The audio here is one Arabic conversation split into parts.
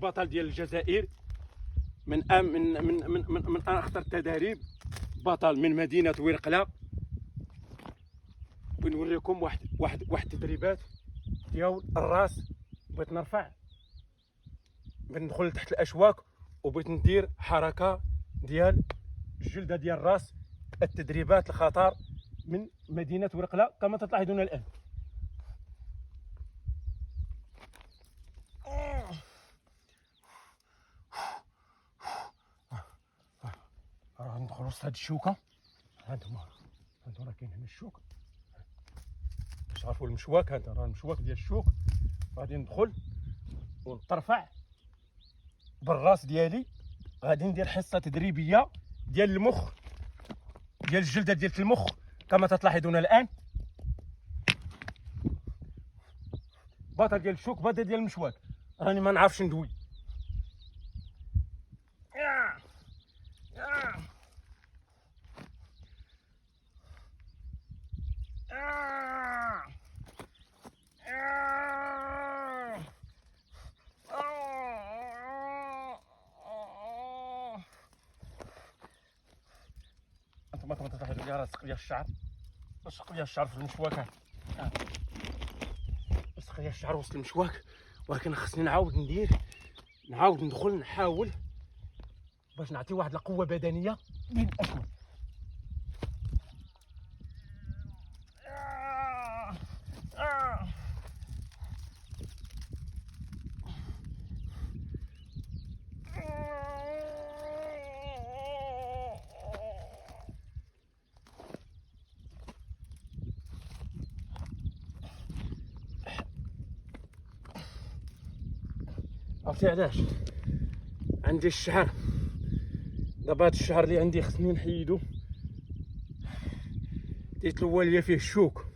بطل ديال الجزائر، من اخطر التدريب، بطل من مدينه ورقله. بنوريكم واحد التدريبات ديال الراس. بغيت نرفع، بغيت ندخل تحت الاشواك، وبغيت ندير حركه ديال الجلده ديال الراس. التدريبات الخطر من مدينه ورقله كما تلاحظون الان. راه ندخل وسط هاد الشوكه. هانتوما راه كاين هنا الشوك، باش تعرفوا المشواك. هذا راه المشواك ديال الشوك. غادي ندخل ونترفع بالراس ديالي. غادي ندير حصه تدريبيه ديال المخ، ديال الجلده ديال المخ كما تلاحظون الان. بطل ديال الشوك، بطل ديال المشواك. راني ما نعرفش ندوي. انتما تلاحظوا لي راه لصق ليا الشعر، لصق ليا الشعر في المشواك. لصق ليا الشعر وسط المشواك، ولكن خصني نعاود ندخل، نحاول باش نعطي واحد القوه بدنيه بين الاشواك. عرفتي علاش؟ عندي الشعر دابا. هاد الشعر اللي عندي خصني نحيدو. ديت الاوليه فيه الشوك،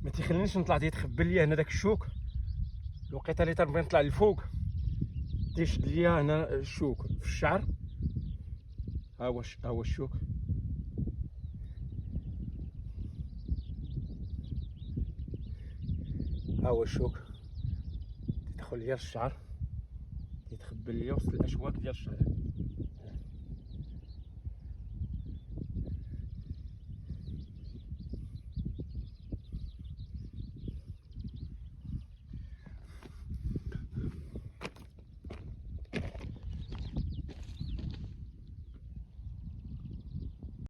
ما تيخلينيش نطلع، تيتخبل ليا هنا داك الشوك. الوقيته اللي تنبغي نطلع للفوق تيشد ليا هنا الشوك في الشعر. ها هو الشوك. ها هو الشوك تيدخل ليا الشعر، تيتخبل ليا وسط الاشواك ديال الشعر.